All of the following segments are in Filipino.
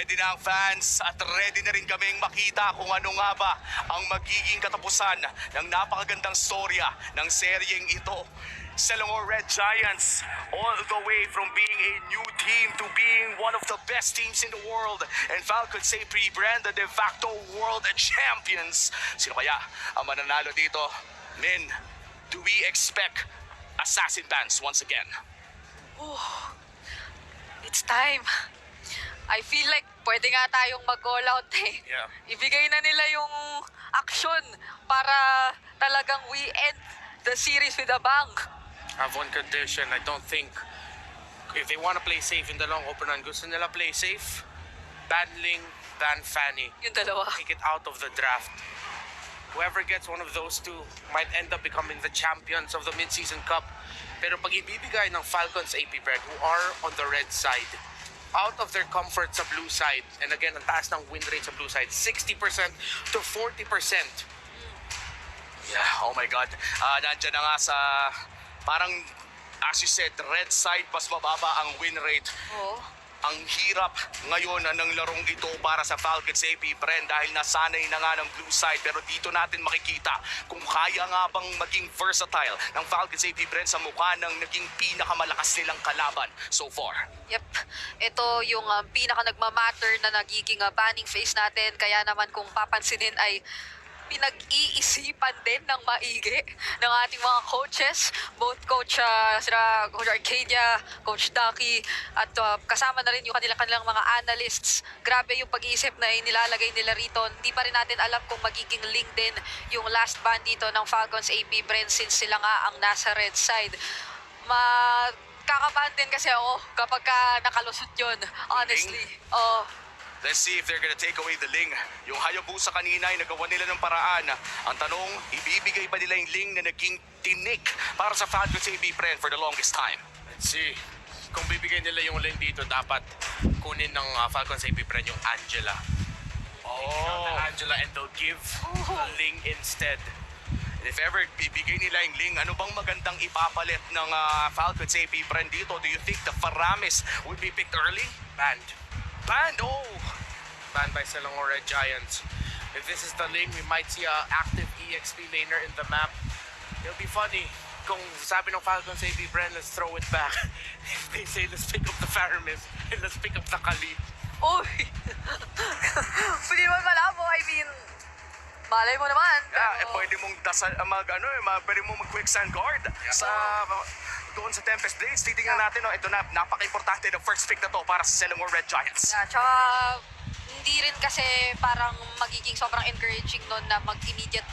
Ready na ang fans at ready na rin kaming makita kung ano nga ba ang magiging katapusan ng napakagandang storya ng seryeng ito. Selangor Red Giants, all the way from being a new team to being one of the best teams in the world, and Falcons say pre-brand the de facto world champions. Sino kaya ang mananalo dito? Min, do we expect assassin bands once again? It's time. I feel like pwede nga tayong mag-all out eh. Yeah. Ibigay na nila yung action para talagang we end the series with a bang. I have one condition. I don't think if they want to play safe in the long opener, gusto nila play safe, ban Ling, ban Fanny. Yung dalawa. Take it out of the draft. Whoever gets one of those two might end up becoming the champions of the mid-season cup. Pero pag ibibigay ng Falcons AP Brand, who are on the red side, out of their comfort sa blue side, and again, ang taas ng win rate sa blue side, 60% to 40%. Yeah, oh my God. Nandiyan na nga sa, parang, as you said, red side, mas mababa ang win rate. Oo. Ang hirap ngayon ng larong ito para sa Falcons AP Bren dahil nasanay na nga ng blue side, pero dito natin makikita kung kaya nga bang maging versatile ng Falcons AP Bren sa mukha ng naging pinakamalakas nilang kalaban so far. Yep. Ito yung pinaka nagmamatter na nagiging banning face natin. Kaya naman kung papansinin ay pinag-iisipan din ng maigi ng ating mga coaches, both Coach Arcadia, Coach Ducky, at kasama na rin yung kanilang mga analysts. Grabe yung pag-iisip na inilalagay nila rito. Hindi pa rin natin alam kung magiging link din yung last band dito ng Falcons AP Bren since sila nga ang nasa red side. Kakabahan din kasi ako kapag nakalusot yun, honestly. Let's see if they're gonna take away the Ling. Yung Hayabusa kanina ay nagawa nila ng paraan. Ang tanong, ibibigay ba nila yung Ling na naging tinik para sa Falcons AP Bren for the longest time? Let's see. Kung bibigay nila yung lane dito, dapat kunin ng Falcons AP Bren yung Angela. Oh. Angela, and they'll give the Ling instead. If ever bibigay nila yung Ling, ano bang magandang ipapalit ng Falcons AP Bren dito? Do you think the Faramis would be picked early? Banned. Banned, oh! Banned by Selangor Red Giants. If this is the lane, we might see a active EXP laner in the map. It'll be funny kung sabi ng Falcons AP Bren, let's throw it back. If they say, let's pick up the Faramis and let's pick up the Khalid. Uy! Hindi naman malabo. I mean, malay mo naman. Pwede mong pwede mong mag-quicksand guard sa doon sa Tempest Blaze. Titingnan natin, ito na, napaka-importante ng first pick na to para sa Selangor Red Giants. Yeah, tsaka hindi rin kasi parang magiging sobrang encouraging nun na mag-immediate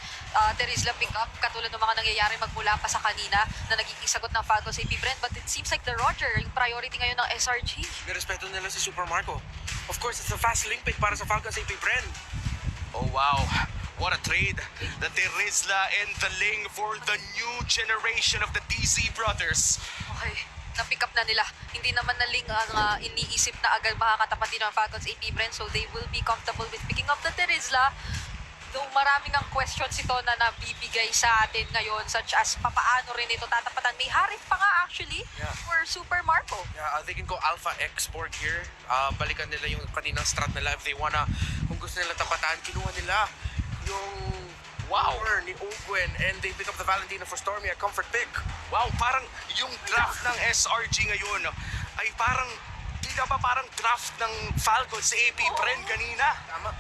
Terizla pick up katulad ng mga nangyayari magmula pa sa kanina na nagiging sagot ng Falcons AP Bren, but it seems like the Roger yung priority ngayon ng SRG. Nirespeto nila si Super Marco. Of course, it's a fast link pick para sa Falcons AP Bren. Oh wow, what a trade. The Terizla and the Ling for the new generation of the TZ brothers. Okay, na-pick up na nila. Hindi naman na Ling ang iniisip na agad makakatapat din ng Falcons AP Bren, so they will be comfortable with picking up the Terizla. Though maraming ang questions ito na nabibigay sa atin ngayon, such as papaano rin ito tatapatan. May Harith pa nga actually for Super Marco. Yeah, they can go Alpha Export here. Balikan nila yung kaninang strat nila if they wanna, kung gusto nila tapatan, kinuha nila yung power ni Ogwen and they pick up the Valentina for Stormy, a comfort pick. Wow, parang yung draft ng SRG ngayon ay parang, di na ba parang draft ng Falcons sa AP Bren kanina? Tama.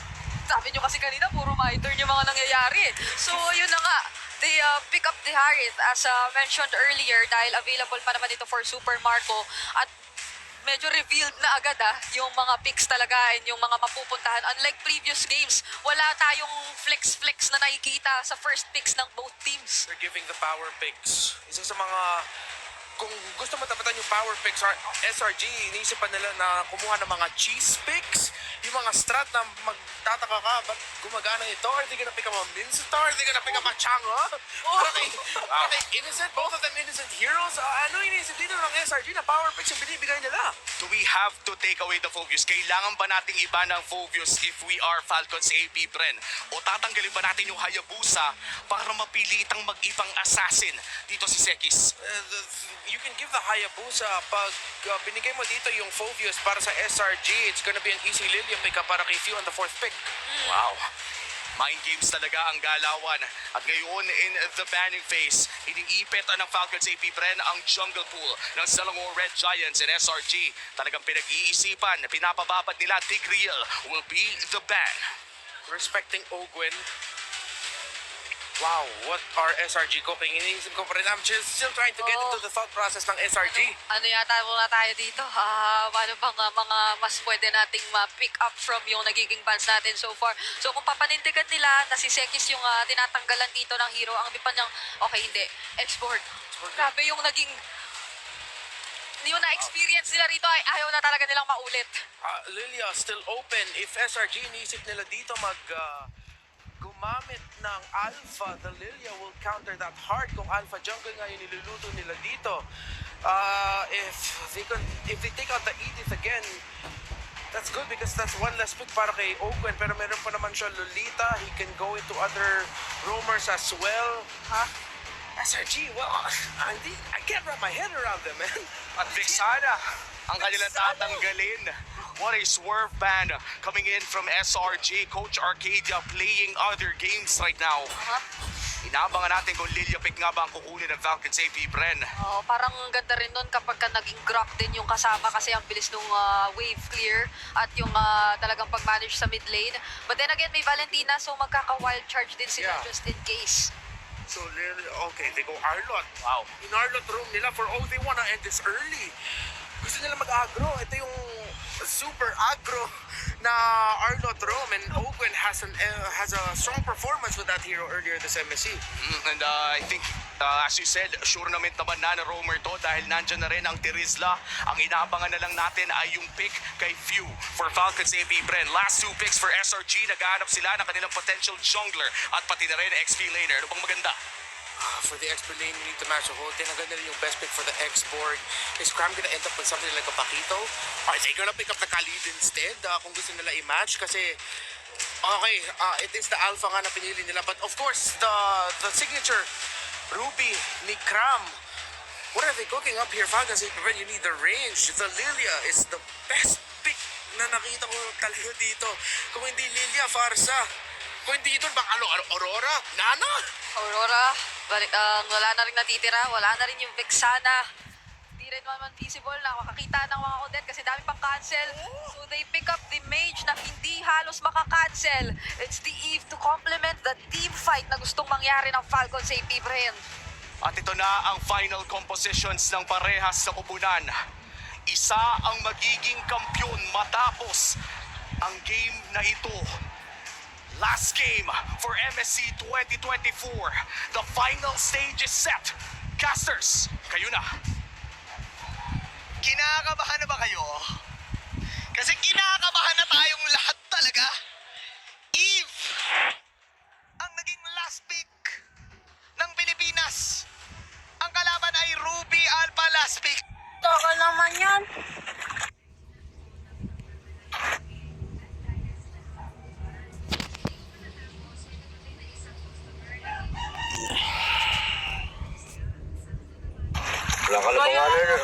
Sabi nyo kasi kanina, puro my-turn yung mga nangyayari. So, yun na nga. They pick up the Harith as mentioned earlier dahil available pa naman ito for Super Marco. At medyo revealed na agad yung mga picks talaga and yung mga mapupuntahan. Unlike previous games, wala tayong flex-flex na nakikita sa first picks ng both teams. They're giving the power picks. Isa sa mga, kung gusto mo tapatan yung power picks, SRG, iniisipan nila na kumuha ng mga cheese picks, yung mga strat na nagtataka ka, ba't gumagana ito? Are they gonna pick up a Minstar? Are they gonna pick up a Chang'e? Are they innocent? Both of them innocent heroes? Ano iniisip dito ng SRG na power picks yung binibigay nila? Do we have to take away the Phobius? Kailangan ba nating iba ng Phobius if we are Falcons AP, Bren? O tatanggalin ba natin yung Hayabusa para mapilitang mag-ibang assassin dito si Sekis? You can give the Hayabusa pag binigay mo dito yung Phobius para sa SRG. It's gonna be an easy Lilia pick up para kay Few on the 4th pick. Wow. Mind games talaga ang galawan. At ngayon, in the banning phase, iniipit ng Falcons AP, Bren, ang jungle pool ng Selangor Red Giants and SRG. Talagang pinag-iisipan, pinapababad nila, Tigreal will be the ban. Respecting Ogwen. Wow, what are SRG cooking? Iniisip ko pa rin. I'm just still trying to get into the thought process ng SRG. Ano yata muna tayo dito? Ano bang mga mas pwede nating ma-pick up from yung nagiging bans natin so far? So kung papanindigan nila na si Sekis yung tinatanggalan dito ng hero, ang iba niyang, okay, hindi, export. Grabe yung naging, yung na-experience nila rito ay ayaw na talaga nilang maulit. Lilia still open. If SRG iniisip nila dito gumamit ng Alpha, the Lilia will counter that hard kung Alpha Jungle nga yung niluluto nila dito. If they take out the Edith again, that's good because that's one less pick para kay Ogwen. Pero meron pa naman siya Lolita. He can go into other roamers as well. SRG, well, I can't wrap my head around them, man. At Vixana, ang kanilang tatanggalin. What a swerve ban coming in from SRG. Coach Arcadia playing other games right now. Inabangan natin kung Lilia pick nga ba ang kukunin ng Falcons AP, Bren. Parang ganda rin nun kapag ka naging Grok din yung kasama kasi ang bilis nung wave clear at yung talagang pag-manage sa mid lane. But then again, may Valentina so magkaka-wild charge din sila just in case. So, okay, they go Arlot. Wow. In Arlot room nila for all they wanna end this early. Gusto nila mag-agro. Ito yung super aggro na Arlot room, and Ogwen has a strong performance with that hero earlier this MSC. And I think, as you said, sure naman na roamer to dahil nandyan na rin ang Terizla. Ang inaabangan na lang natin ay yung pick kay Few for Falcons AP, Bren. Last two picks for SRG, naghahanap sila ng kanilang potential jungler at pati na rin XP laner. Ano bang maganda? For the X-Board lane, we need to match the whole thing. Ang ganda rin yung best pick for the X-Board. Is Cram gonna end up with something like a Paquito? Are they gonna pick up the Khalid instead? Kung gusto nila i-match? Kasi, okay, it is the Alpha nga na pinili nila. But of course, the signature, Ruby, ni Cram. What are they cooking up here, Falcons? You need the range. The Lilia is the best pick na nakita ko talaga dito. Kung hindi Lilia, Farsa. Kung hindi ito, baka Aurora? Nana? Aurora, wala na rin natitira, wala na rin yung Vexana. Hindi rin naman feasible na makakita ng mga Odette kasi dami pang cancel. So they pick up the mage na hindi halos makakancel. It's the Eve to complement the team fight na gustong mangyari ng Falcons AP, Bren. At ito na ang final compositions ng parehas sa kupunan. Isa ang magiging kampyon matapos ang game na ito. Last game for MSC 2024. The final stage is set. Casters, kayo na. Kinakabahan na ba kayo? Kasi kinakabahan na tayong lahat talaga. Eve, ang naging last pick ng Pilipinas. Ang kalaban ay Ruby Alpha last pick. Taka naman yan. Wala ka na pangalan.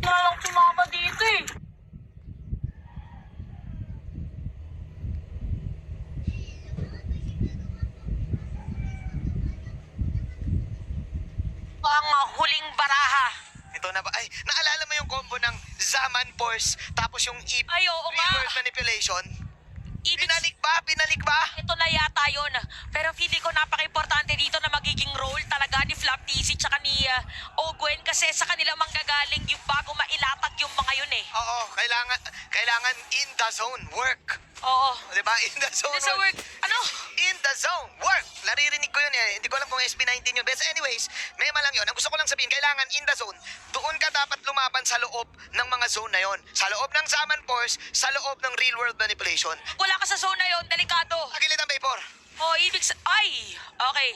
Walang sumama dito eh. Ang huling baraha. Ito na ba? Ay, naalala mo yung combo ng Zaman Force tapos yung Eve Ay, oo nga. reverse manipulation? Ibig Binalik ba? Binalik ba? ito na yata yun. Pero feeling ko napaka-importante dito na magiging role talaga ni Flap TC tsaka ni Ogwen kasi sa kanila manggagaling yung bago mailatag yung mga yun eh. Oo, kailangan in the zone work. Oo. Di ba? In the zone Sa work, ano? in the zone. Work! Naririnig ko yun eh. Hindi ko alam kung SB19 yun. But anyways, mema lang yun. Ang gusto ko lang sabihin, kailangan in the zone. Doon ka dapat lumaban sa loob ng mga zone na yon. Sa loob ng Summon Force, sa loob ng real world manipulation. Wala ka sa zone na yon, delikado. Tagilid ang Vapor. Oh, ay, okay.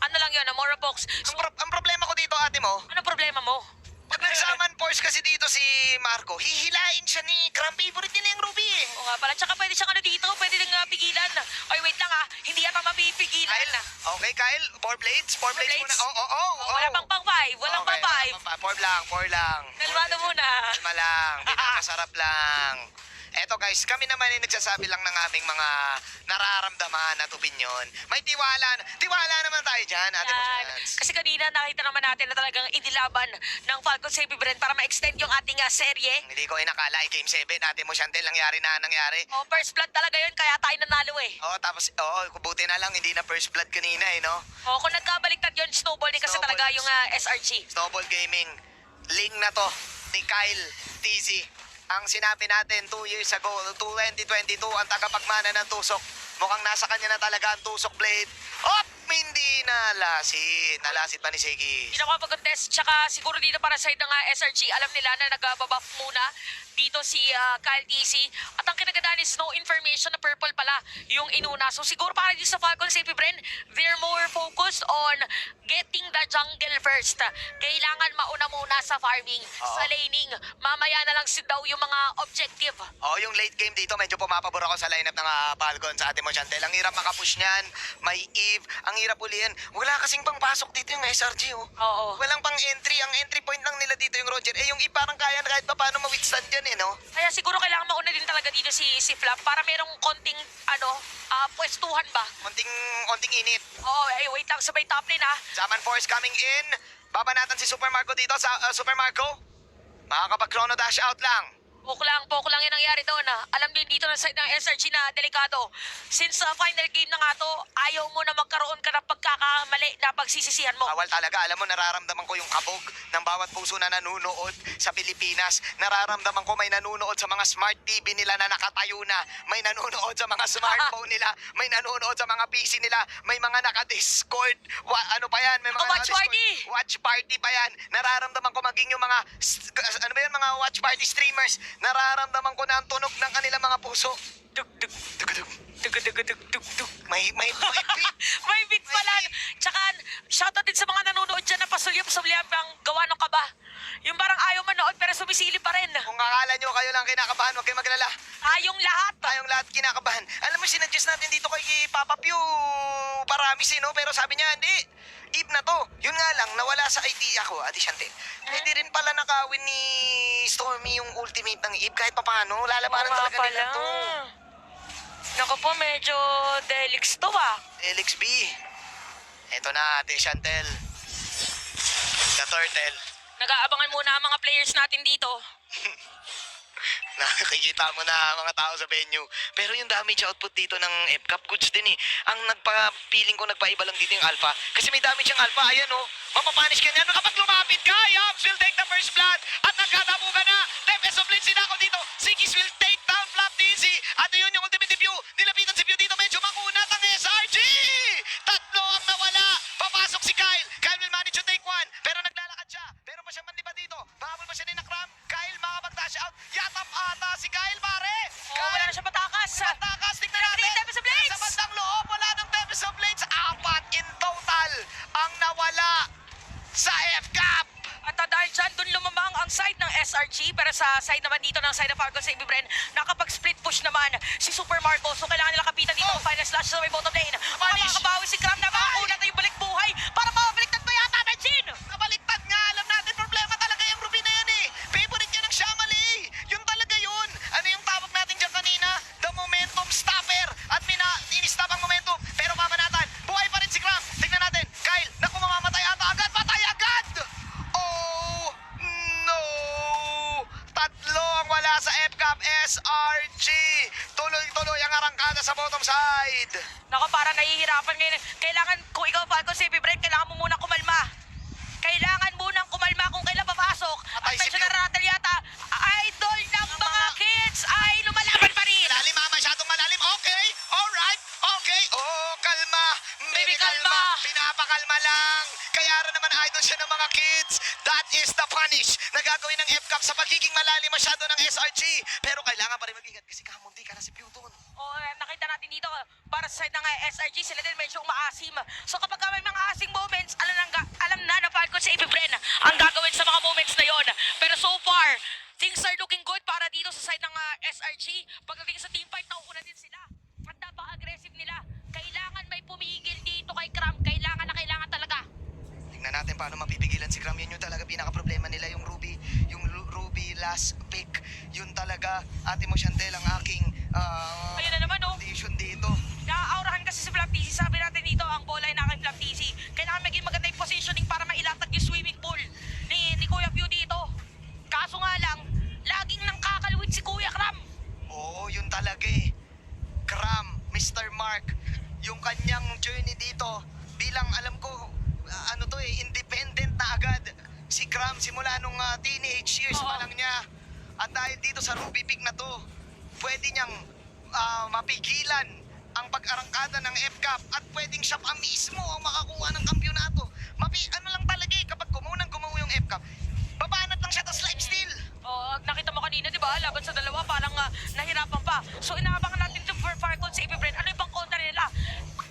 Ano lang yun, Mora Box. So, Ang problema ko dito, ate mo, ano problema mo? pag nag-Summon Force kasi dito si Marco, hihilain siya ni Cram. Favorite niya yung Ruby eh. Oo nga pala, tsaka pwede siyang ano dito, pwede nang pigilan. Ay, wait lang hindi yata mapipigilan. Kyle, okay Kyle, 4 blades? 4 blades blades? muna. Oo. Wala pang pang 5, walang pang 5. 4 lang, 4 lang. Kalmado muna. Kalma lang, pinakasarap lang. Eto guys, kami naman ay nagsasabi lang ng aming mga nararamdaman at opinyon. May tiwala naman tayo dyan, ate mo Yan. Chance. Kasi kanina nakita naman natin na talagang inilaban ng Falcons Heavy Brand para ma-extend yung ating serye. Hindi ko inakala, Game 7, ate mo Chantel, nangyari. Oh, first blood talaga yun, kaya tayo nanalo eh. Tapos, buti na lang, hindi na first blood kanina eh, no? Oh, kung nagkabaliktad yun, snowball din kasi Snowball. talaga yung SRG. Snowball Gaming, link na to ni Kyle TZ. Ang sinabi natin 2 years ago, 2022, ang tagapagmana ng tusok. Mukhang nasa kanya na talaga ang tusok blade. Hindi nalasit. Nalasit pa ni Seki. Hindi na makapag-contest, tsaka siguro dito para sa side ng SRG, alam nila na nag-buff muna dito si Kyle TC. At ang kinagandaan is no information na purple pala yung inuna. So siguro para dito sa Falcons Heavy Brand, they're more focused on getting the jungle first. Kailangan mauna muna sa farming, sa laning. Mamaya na lang daw yung mga objective. Yung late game dito, medyo pumapabor ako sa lineup ng Falcon sa ating mo Chantel. Ang hirap makapush niyan. May Eve. Ang hirap ulihin. Wala kasing pang pasok dito yung SRG, oh. Oo. Walang pang entry. Ang entry point lang nila dito yung Roger. Yung Eve parang kaya na kahit pa paano ma-withstand yan, eh, no? Kaya siguro kailangan mauna din talaga dito si Flap para merong konting, pwestuhan ba? Konting init. Wait lang, sabay top lane Summon Force coming in. Babanatan si Super Marco dito sa Super Marco. Makakapag-chrono dash out lang. Poke lang yung nangyari doon Alam din dito na side ng SRG na delikado. Since final game na nga to, ayaw mo na magkaroon ka ng pagkakamali na pagsisisihan mo. Bawal talaga. Alam mo, nararamdaman ko yung kabog ng bawat puso na nanunood sa Pilipinas. Nararamdaman ko may nanunood sa mga smart TV nila na nakatayo na. May nanunood sa mga smartphone nila. May nanunood sa mga PC nila. May mga naka-Discord. Ano pa yan? May mga Watch naka-Discord. party! Watch party pa yan. Nararamdaman ko maging yung mga, mga watch party streamers. Nararamdaman ko na ang tunog ng kanilang mga puso. Dug. May beat. May beat pala. beat. Tsaka, shoutout din sa mga nanonood dyan na pasulyap-sulyap ang gawa ng kaba. Yung parang ayaw manood pero sumisili pa rin. Kung akala nyo kayo lang kinakabahan, huwag kayo maglala. Tayong lahat. Tayong lahat kinakabahan. Alam mo, sinadjust natin dito kay Papa Pew Paramis, no? Pero sabi niya, hindi. Eve na to. Yun nga lang, nawala sa idea ko, Ate Shante. Pwede rin pala nakawin ni Stormy yung ultimate ng Eve kahit paano. Lalabanan Oo nga talaga nila pala. to. Naku po, medyo delix to LXB. Eto na, Ate Chantel. The Turtle. Nag-aabangan muna ang mga players natin dito. Nakikita mo na mga tao sa venue. Pero yung damage output dito ng FCAP, goods din eh. Ang feeling ko nagpaiba lang dito yung Alpha. Kasi may damage yung Alpha, ayan oh. Mapapanish ka niyan. Kapag lumapit ka, Yams will take the first blood. At nagkatabugan na. Tempest of Blitz ako dito. Sigis will take down Flap TZ. At yun yung ultimate view. Nilapitan si View dito. Medyo makunat ang SRG. Tatlo ang nawala. Papasok si Kyle. Kyle will manage to take one. Pero naglalakad siya. Pero pa siya manlipa dito. Bahabol pa siya ni Nakram. Kyle makapag-dash out. Yatap ata si Kyle, pare. Wala na siya patakas. Takas, tignan natin. Tempest of Blades. Sa bandang loob, wala ng Tempest of Blades. 4 in total ang nawala sa FCAP. At dahil dyan, dun lumamang ang side ng SRG, pero sa side naman dito ng side ng Falcons Heavy Brand, nakapag-split push naman si Super Marco. So kailangan nila kapitan dito ang final slash sa may bottom lane. Makakabawi si Cram na makakunat na yung balik buhay para mabaliktad pa yata, Benjin! Nabaliktad nga, alam natin problema talaga yung Ruby na yan eh. Favorite niya ng Shamali. Yun talaga yun. Ano yung tawag natin dyan kanina? The momentum stopper. At in-stop ang momentum. Pero pamanatan, buhay pa rin si Cram. Tignan natin, Kyle, naku mamamatay ata agad. Patay agad! Oh, no! Tatlo ang wala sa FCAP SRG. Tuloy-tuloy ang arangkada sa bottom side. Nako, parang nahihirapan ngayon. Kailangan, kung ikaw Falcons Heavy Brand, kailangan mo munang kumalma. Kailangan munang kumalma kung kailan papasok. At Patay si medyo Pew. naratel yata. Idol ng mga kids ay lumalaban pa rin. Malalim ha, masyadong malalim. Okay, alright, okay. Oh, kailangan pa rin mag-ingat kasi kamunti ka na si Pew doon. Nakita natin dito para sa side ng SRG, sila din medyo umaasim. So kapag may mga asing moments, alam na Falcons sa Bren ang gagawin sa mga moments na yon. Pero so far, things are looking good para dito sa side ng SRG. Pagdating sa team fight, nauuna din sila. At napaka-aggressive nila. Kailangan may pumigil dito kay Cram. Kailangan na kailangan talaga. Tingnan natin paano mapipigilan si Cram. Yun yung talaga pinaka-problema nila, yung Ruby. Yung Ruby last pick. Yun talaga, Ate mo Chantel, ang aking Ayun na naman, oh. condition dito. Naaurahan kasi si Flap TC. Sabi natin dito, ang bola ay naka Flap TC. Kailangan maging maganda yung positioning para mailatag yung swimming pool ni Kuya Pew dito. Kaso nga lang, laging nang kakalwit si Kuya Cram. Oo, yun talaga eh. Cram, Mr. Mark, yung kanyang journey dito, bilang alam ko, independent na agad. Si Cram, simula nung teenage years pa lang niya. At dahil dito sa Ruby Pick na to, pwede niyang mapigilan ang pag-arangkada ng FCAP at pwedeng siya pa mismo ang makakuha ng kampyonato. Ano lang talaga eh, kapag gumawa yung FCAP, babanat lang siya, tas life steal. Nakita mo kanina, di ba? Laban sa dalawa, parang nahirapan pa. So, inaabangan natin to for Falcons sa Bren. Ano yung pang kontra nila?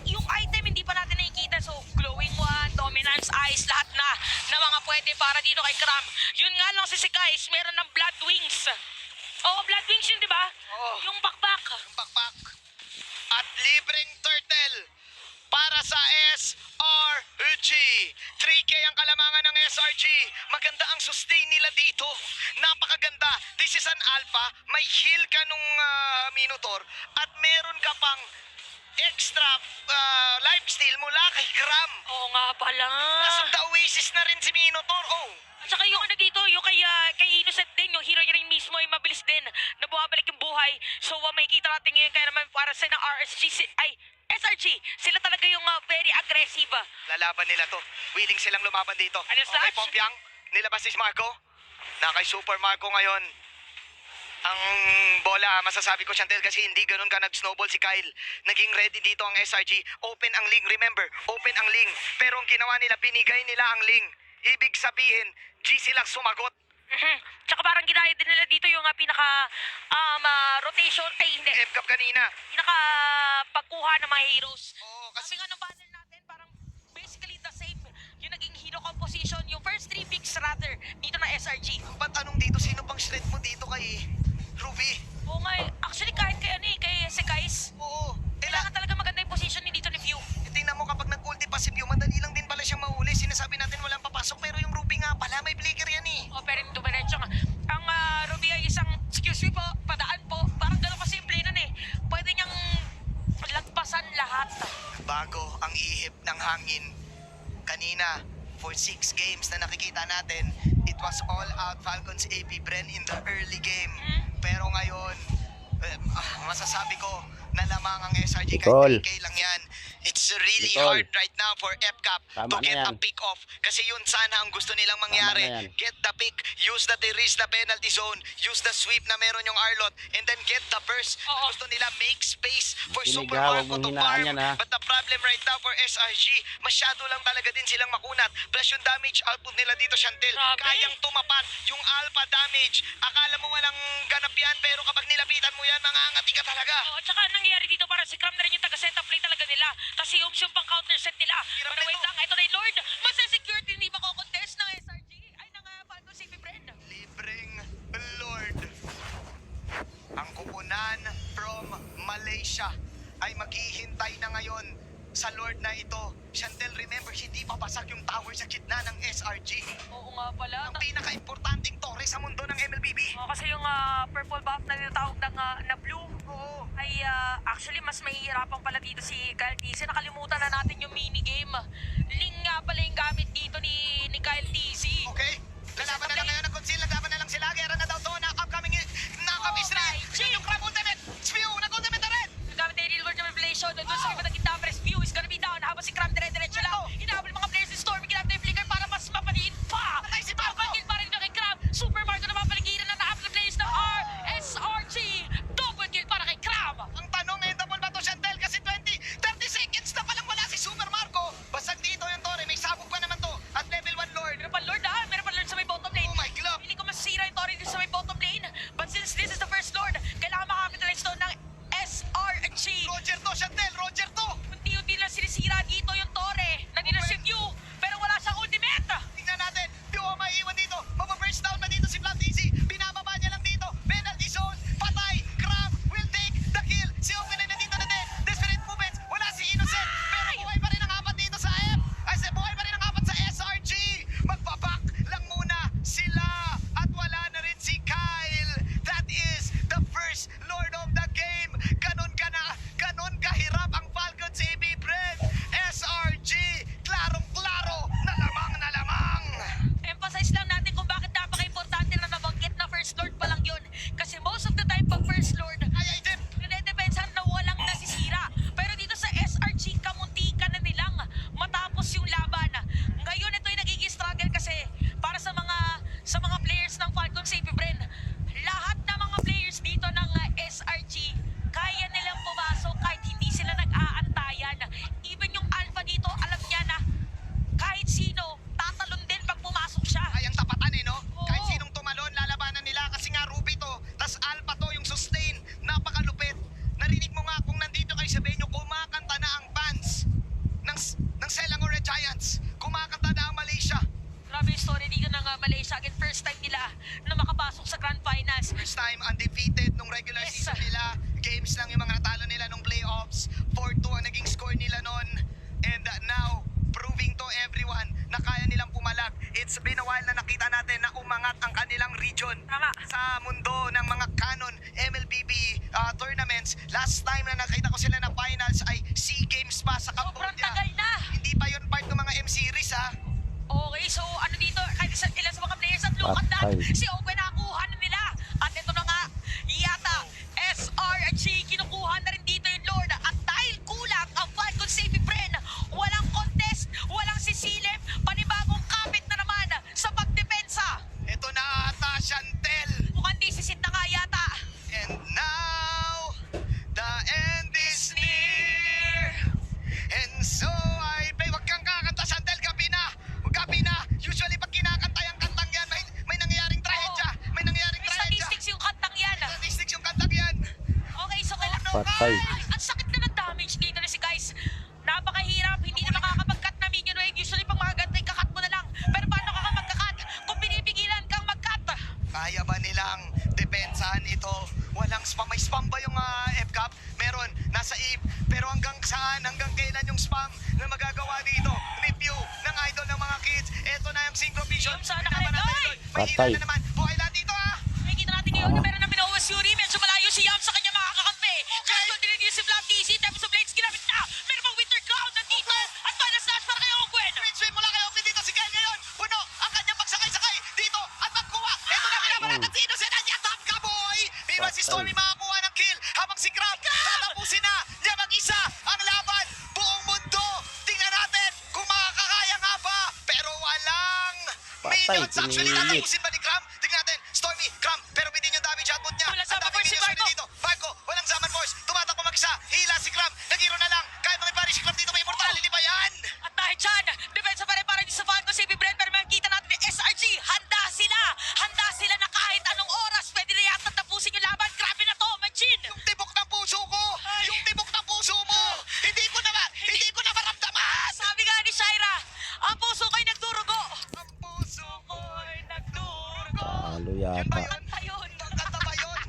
Yung item, hindi pa natin nakikita. So, glowing one, dominance, eyes, lahat na mga pwede para dito kay Cram. Yun nga lang si guys, meron ng blood wings. Blood wings yun, di ba? Oo. Yung bakbak. Pakpak. At libreng turtle para sa SRG. 3K ang kalamangan ng SRG. Maganda ang sustain nila dito. Napakaganda. This is an alpha. May heal ka nung Minotaur. At meron ka pang extra life steal mula kay Cram. Oo nga pala. Nasa the Oasis na rin si Minotaur. At saka yung ano dito, yung kay Innocent din, yung hero niya rin mismo ay mabilis din na bumabalik yung buhay. So may kita natin ngayon kaya naman para sa ng SRG, sila talaga yung very aggressive. Lalaban nila to. Willing silang lumaban dito. Ano yung Okay, slash? Pompiang. Nilabas si Marco. Kay Super Marco ngayon. Ang bola, masasabi ko Chantel kasi hindi ganun ka nag-snowball si Kyle. Naging ready dito ang SRG. Open ang link, remember. Open ang link. Pero ang ginawa nila, binigay nila ang link. Ibig sabihin, GC lang sumagot. Tsaka parang ginaya din nila dito yung pinaka rotation, hindi. FCAP kanina. Pinaka pagkuha ng mga heroes. Oo, Kasi nga ng panel natin, parang basically the same. Yung naging hero composition, yung first 3 picks rather, dito na SRG. Ba't anong dito? Sino pang shred mo dito kay Ruby? Oo nga, actually kahit kay si guys, Oo. kailangan talaga maganda yung position dito ni View. Tingnan mo kapag nag-ulti pa si Pew, madali lang din pala siyang mahuli. Sinasabi natin walang papasok pero yung Ruby nga pala, may flicker yan eh. Pero dumiretso nga. Ang Ruby ay isang, excuse me po, padaan po. Parang gano'n kasimple nun eh. Pwede niyang lagpasan lahat. Bago ang ihip ng hangin. Kanina, for 6 games na nakikita natin, it was all out Falcons AP Bren in the early game. Pero ngayon, masasabi ko na lamang ang SRG kahit 3K lang yan. It's really Tol. hard right now for FCAP Tama to na get a yan. pick off. Kasi yun sana ang gusto nilang mangyari. Tama na yan. Get the pick, use the Teresa na penalty zone, use the sweep na meron yung Arlot, and then get the burst. Oo. Gusto nila make space for Kinig Super ha, Marco huwag mong to hinaan farm. yan, ha. But the problem right now for SRG, masyado lang talaga din silang makunat. Plus yung damage output nila dito, Chantel, Grabe. kayang tumapat. Yung alpha damage, akala mo walang ganap yan, pero kapag nilapitan mo yan, mangangati ka talaga. Tsaka nangyayari dito para si Cram na rin yung taga-setup play talaga nila. Kasi yung pang counter set nila. Hirap Pero wait nito. lang, ito na yung Lord. Masa-security hindi makocontest ng SRG. Ay, nang Falcons AP Bren. Libreng Lord. Ang kupunan from Malaysia ay maghihintay na ngayon sa Lord na ito. Chantel, remember, hindi papasag yung tower sa gitna ng SRG. Oo nga pala. Ang pinaka-importanting torre sa mundo ng MLBB. Kasi yung purple buff na tinatawag na blue Oo. ay actually mas mahihirapan pala dito si Kyle TC. Nakalimutan na natin yung minigame. Ling nga pala yung gamit dito ni Kyle TC. Okay. Lalaban na lang ngayon ng Conceal. Laban na lang sila. Gera na daw to. Upcoming rin. Okay. Yung Crab Ultimate. Spew. Nag-ultimate na rin. Gamit tayo ni Lord ng Revelation. Doon sa iba naging Tavares view is gonna be down. Habang si Cram dire-diretso lang. Hinahabol mga players ni Stormy. Ginamit na yung flicker para mas mapaniin pa. Patay si Paco. Double kill pa rin na kay Cram. Super Marco na mapaligiran na nahabol ng players ng SRG. Double kill para kay Cram. Ang tanong ngayon, double ba to, Chantel? Kasi 30 seconds na palang wala si Super Marco. Basag Instead, nung regular Yes. season nila, games lang yung mga natalo nila nung playoffs. 4-2 ang naging score nila nun. And now, proving to everyone na kaya nilang pumalag. It's been a while na nakita natin na umangat ang kanilang region Tama. sa mundo ng mga canon MLBB tournaments. Last time na nakita ko sila na finals ay SEA Games pa sa Sobrang Cambodia. tagal na. Hindi pa yun part ng mga M-Series ha. Okay, so ano dito, kahit ilan sa mga players at look at that, si Owen nakuha na nila. At ito na nga, yata, SRG kinukuha na rin dito yung Lord. At dahil kulang ang Falcon Saving Bren, walang contest, walang sisilip, panibagong kapit na naman sa pagdepensa. Ito na ata, Chantel. Mukhang disisit na nga yata. And now, the end is near. And so I pay. Wag kang kakanta, Chantel. Gabi na. Usually pag kinakanta yung kantang yan, may nangyayaring trahedya. May nangyayaring May trahedya. statistics yung kantang yan. Statistics yung kantang yan. Okay, so kailangan Patay. Ang sakit na ng damage dito na si guys. Napakahirap, hindi na makakapag-cut na minion wave. Usually pag mga gantay, kakat mo na lang. Pero paano ka mag-cut kung pinipigilan kang mag-cut? Kaya ba nilang depensahan ito? Walang spam. May spam ba yung FCAP? Meron. Nasa Eve. Pero hanggang saan? Hanggang kailan yung spam na magagawa dito? Review ng idol ng mga kids. Ito na yung Synchro Vision. Yung sana Pinapa kayo, natin Doy! doon. May hila Patay. na naman. Buhay lahat dito ha! Nakikita natin ngayon na meron na Minowas Yuri. Medyo malayo si Yam sa kanya mga kakampi. Casual din yung si Black DC. Tapos sa Blades ginamit na. Meron pang Winter Cloud nandito. At final snatch para kay Ogwen. Great swim mula kay Oakley dito si Ken ngayon. Puno ang kanyang pagsakay-sakay dito at magkuha. Ito na pinabalatan si Innocent at Yatap Kaboy. Diba si Stormy makakuha ng kill habang si Crab tatapusin na niya mag-isa ang laban. Buong mundo. Tingnan natin kung makakakaya nga ba. Pero walang Patay, minions. Actually, pinilit. tatapusin ba ni Cram? Tingnan natin. Stormy, Cram. Pero bitin yung damage output niya. Wala Ang sama daming force si minions Barco. dito. Barco, walang Zaman Force. Tumatakbo mag-isa. Hila si Cram. Nag-hero na lang. Kahit makipari si Cram dito, may immortality ba yan? At dahil dyan, depensa pa rin para din sa Falcon Saving Brand. Pero makikita natin ni SRG, handa sila. Handa sila na kahit anong oras pwede na yata tapusin yung laban. Grabe na to, Majin. Yung tibok ng puso ko! Yung tibok ng puso mo! Hindi ko na maramdaman! Sabi nga ni Shaira, ang puso ko'y nagdurugo. Ang puso ko'y nagdurugo! Talo Yun ba yata. yun? Ang kanta ba yun?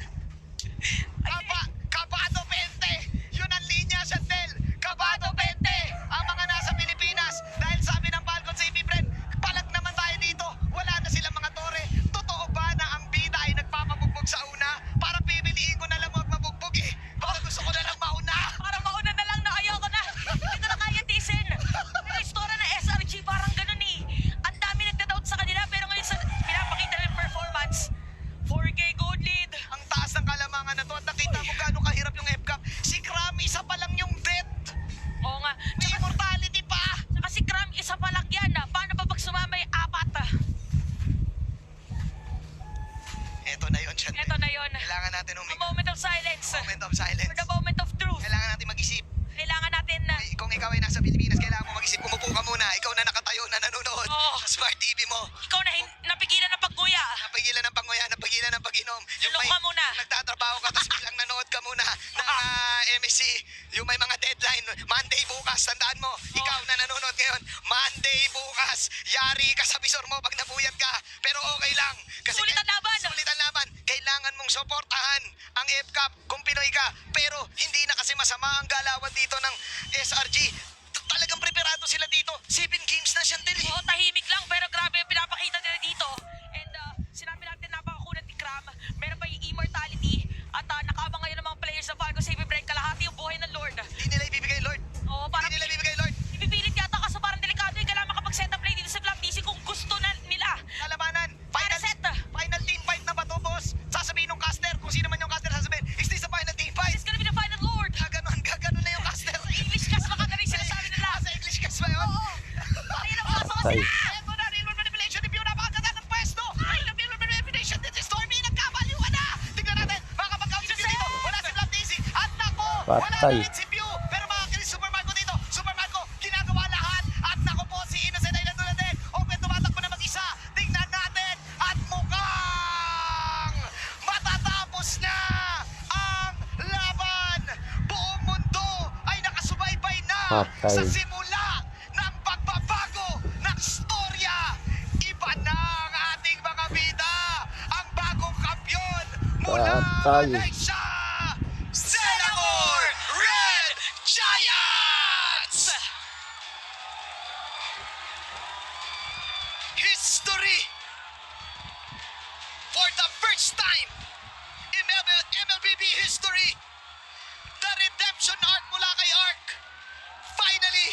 Kabado 20! Yun ang linya, Chantel! Kabado 20! Ang mga nasa Pilipinas, dahil sabi ng Falcon Saving Brand, palag naman tayo dito. Wala na silang mga tore. Totoo ba na ang bida ay nagpapabugbog sa una? Para pipiliin ko na lang huwag mabugbog eh. Baka gusto ko na lang mauna. Para mauna na lang na ayoko na. Hindi ko na kaya tiisin. Pero istorya ng SRG parang ganun eh. Ang dami nagda-doubt sa kanila pero ngayon sa pinapakita ng performance, 4K gold lead. Ang taas ng kalamangan na to at nakita mo gaano kahirap yung FCAP. Si Cram, isa pa lang yung death. Oo nga. May immortality pa. Tsaka si Cram, isa pa lang yan. Paano ba pag sumamay apat? Eto na yun, Chantel. Ito na yon. Kailangan natin A huminga. moment of silence. Moment of silence. For the moment of truth. Kailangan natin mag-isip. Kailangan natin na... Kung ikaw ay nasa Pilipinas, kailangan mo mag-isip. Umupo ka muna. Ikaw na nakatayo na nanonood Oo. sa smart TV mo. Ikaw na napigilan ng pagguya. Napagilan ng panguya, napagilan ng pag-inom. Tulong ka muna. Nagtatrabaho ka, tapos biglang nanood ka muna ng MSC. Yung may mga deadline. Monday bukas, tandaan mo. Ikaw na nanonood ngayon. Monday bukas. Yari ka sa visor mo pag nabuyat ka. Pero okay lang. Sulit ang laban. Sulit ang laban. Kailangan mong suportahan ang FCAP kung Pinoy ka. Pero hindi na kasi masama ang galawan dito ng SRG. Talagang preparado sila dito. 7 games na, Chantel. Oo, tahimik lang pero grabe yung pinapakita nila dito. And sinabi natin napakakunat ni Cram. Meron pa yung immortality. At nakabang ngayon ng mga players ng Falcon Saving Brand. Kalahati yung buhay ng Lord. Hindi nila ibibigay, Lord. Oo, parang Hindi nila ibibigay, Lord. ipipilit yata kaso parang delikado yung kailangan makapag-set up play dito sa Black DC kung gusto na nila. Kalabanan. Para set. Final team fight na ba to, boss? Sasabihin ng caster, kung sino man yung caster sasabihin, is this a final team fight? It's gonna be the final Lord. Gaganon na yung caster. English cast makagaling sinasabi nila. Sa English cast ba yun? Oo. Ayun ang pasok Patay. Eto na, real manipulation review, napakaganda ng pwesto. Ay, na real manipulation din si Stormy, nagkabaliwan na. Tingnan natin, makakapag-count si Pew dito. Wala si Black Daisy. At nako, wala na Patay. rin si Pew. Pero makakilis Super Marco dito. Super Marco, ginagawa lahat. At nako po, si Innocent ay nandun na din. Open, tumatakbo na mag-isa. Tingnan natin. At mukhang matatapos na ang laban. Buong mundo ay nakasubaybay na Patay. sa simula ng pagbabago ng storya. Iba na ang ating mga bida. Ang bagong kampiyon mula Tag. Malaysia! Selangor Red Giants! History! For the first time in MLBB history, the redemption arc mula kay Arc, finally,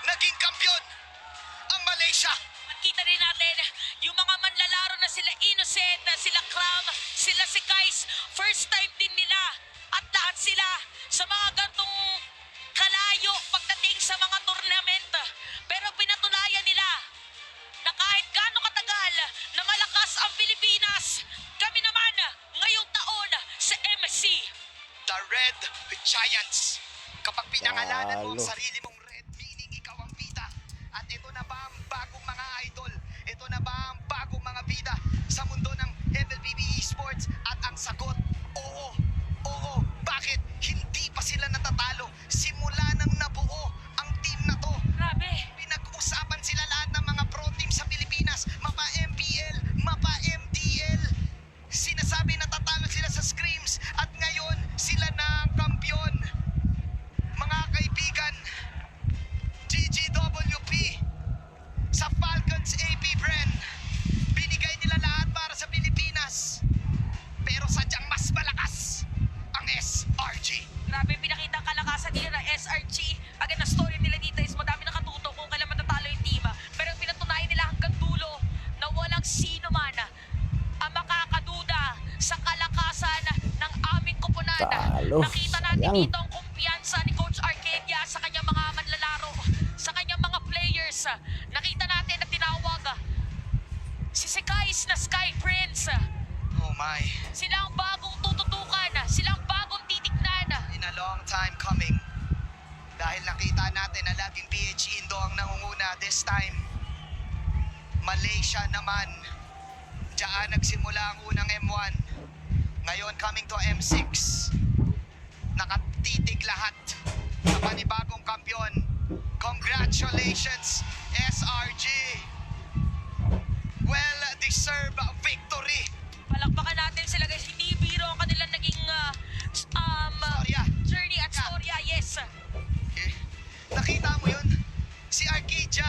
naging kampiyon ang Malaysia. At kita rin natin, yung mga manlalaro na sila Innocent, na sila Cram, sila si Kais, first time din nila. At lahat sila sa mga gantong kalayo pagdating sa mga tournament. Pero pinatunayan nila na kahit gaano katagal na malakas ang Pilipinas, kami naman ngayong taon sa MSC. The Red Giants. Kapag pinangalanan mo ang Talo. sarili mong red, meaning ikaw ang bida. At ito na ba ang bagong mga idol? Ito na ba ang bagong mga bida sa mundo ng MLBB Esports? At ang sagot, oo. Oo. Bakit? Hindi pa sila natatalo. Simula nang nabuo ang team na to. Grabe. Pinag-usapan sila lahat ng mga pro team sa Pilipinas. Mapa MPL, mapa MDL. Sinasabi na tatalo sila sa scrims at ngayon sila na ang kampiyon. Mga kaibigan, GGWP sa Falcons AP Bren, binigay nila lahat para sa Pilipinas. Pero sadyang mas malakas ang SRG. Grabe, pinakita ang kalakasan nila ng SRG. Again, na story nila dito is madami nakatuto kung kailan matatalo yung team. Pero pinatunayan nila hanggang dulo na walang sino man ang makakaduda sa kalakasan ng aming koponan. Talo. Nakita natin Sayang. dito ang kumpiyansa ni Coach Arcadia sa kanyang mga manlalaro, sa kanyang mga players. Nakita natin na tinawag si Sekais na Sky Prince. Oh my, Sila ang bagong tututukan, sila ang bagong titignan. in a long time coming. Dahil nakita natin na laging PH Indo ang nangunguna this time. Malaysia naman. Diyan nagsimula ang unang M1. Ngayon coming to M6. Nakatitig lahat sa panibagong kampiyon. Congratulations, SRG! Well-deserved victory. Palakpakan natin sila guys. Hindi biro ang kanilang naging Storya. journey at storya. Yes. Eh, nakita mo yun? Si Arcadia,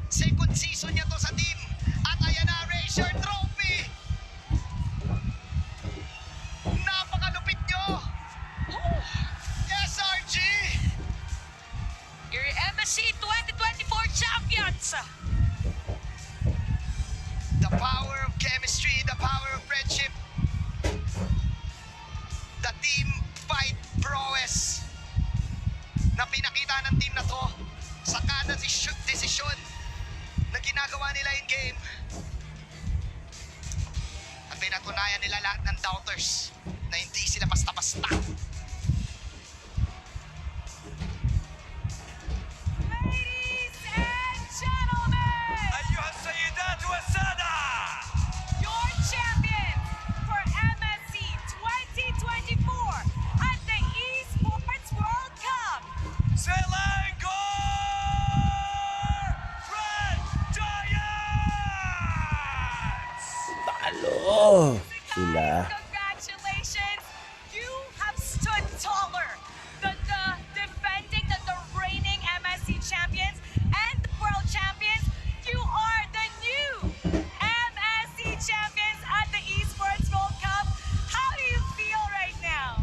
second season niya to sa team. At ayan na, Razor Trophy! Napakalupit nyo! SRG! Your MSC 2024 champions. The power of chemistry, the power of friendship. The team fight prowess na pinakita ng team na to sa kada desisyon na ginagawa nila in game. At pinatunayan nila lahat ng doubters na hindi sila basta-basta. Ladies and gentlemen, your champions for MSC 2024 at the Esports World Cup. Selangor Red Giants! Talo. Sila. Congratulations! You have stood taller than the defending, than the reigning MSC champions and the world champions. You are the new MSC champions at the Esports World Cup. How do you feel right now?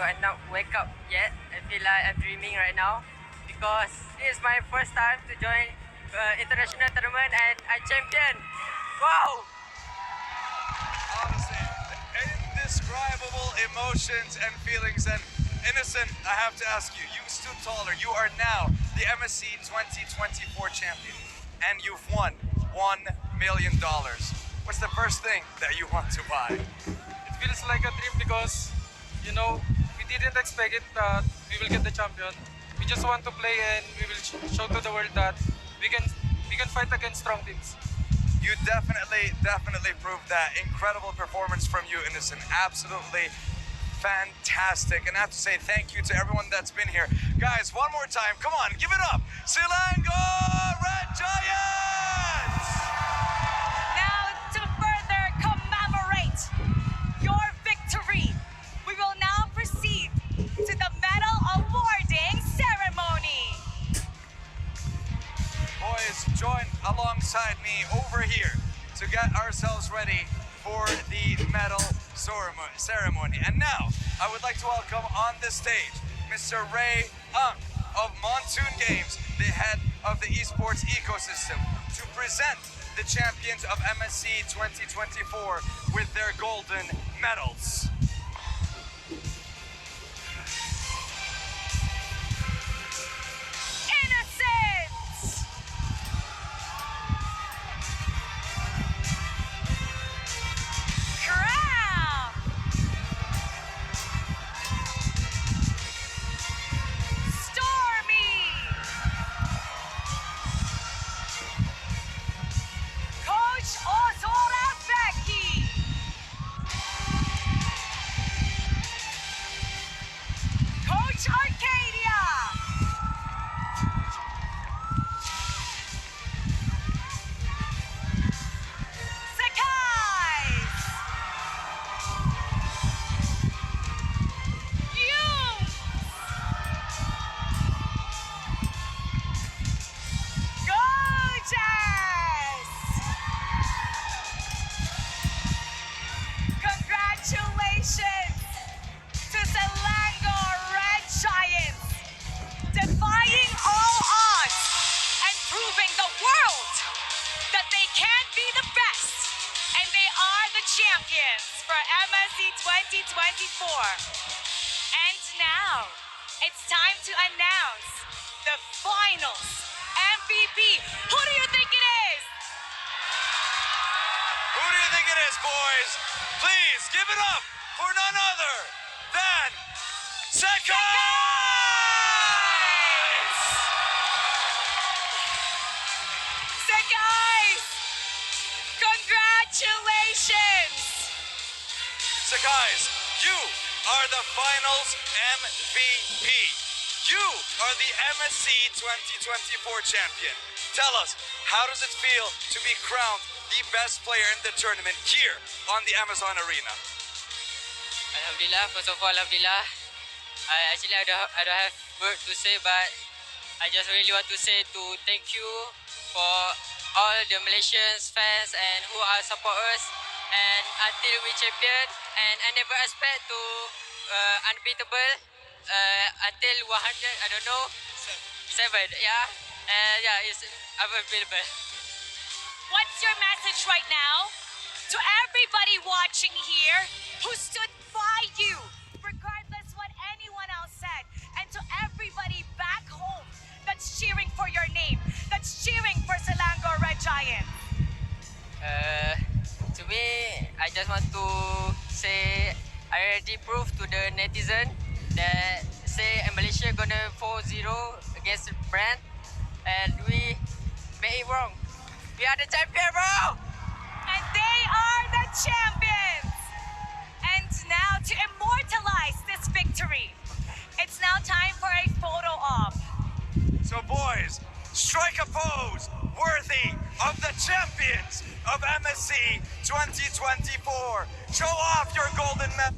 I'm not wake up yet. I feel like I'm dreaming right now because this is my first time to join international tournament and I champion. Wow! Honestly, indescribable emotions and feelings. And Innocent, I have to ask you, you stood taller. You are now the MSC 2024 champion. And you've won $1 million. What's the first thing that you want to buy? It feels like a dream because, you know, we didn't expect it that we will get the champion. We just want to play and we will show to the world that we can fight against strong teams. You definitely proved that. Incredible performance from you, Innocent. Absolutely fantastic. And I have to say thank you to everyone that's been here. Guys, one more time, come on, give it up. Selangor Red Giants! Now, medal ceremony. And now, I would like to welcome on the stage Mr. Ray Ang of Monsoon Games, the head of the esports ecosystem, to present the champions of MSC 2024 with their golden medals. Innocence! Crown! Stormy! Coach Ozora Becky! Coach Arcadia! Sakai! You! Gorgeous! Congratulations to Selangor Red Giants, defying all odds and proving the world that they can be the best, and they are the champions for MSC 2024. And now, it's time to announce the finals MVP. Who do you think it is? Who do you think it is, boys? Please give it up for none other than Sakai! Guys, congratulations! Sakais, you are the finals MVP. You are the MSC 2024 champion. Tell us, how does it feel to be crowned the best player in the tournament here on the Amazon Arena? Alhamdulillah, first of all, Alhamdulillah. I don't have word to say, but I just really want to say to thank you for all the Malaysian fans and who are support us, and until we champion, and I never expect to unbeatable until 100, I don't know, 7, yeah, and yeah, it's unbeatable. What's your message right now to everybody watching here who stood by you, regardless what anyone else said, and to everybody back home that's cheering for your name, that's cheering for Selangor Red Giants? To me, I just want to say I already proved to the netizen that say Malaysia gonna 4-0 against France, and we made it wrong. We are the champion, bro! And they are the champions! And now to immortalize this victory, it's now time for a photo op. So boys, strike a pose worthy of the champions of MSC 2024. Show off your golden medal.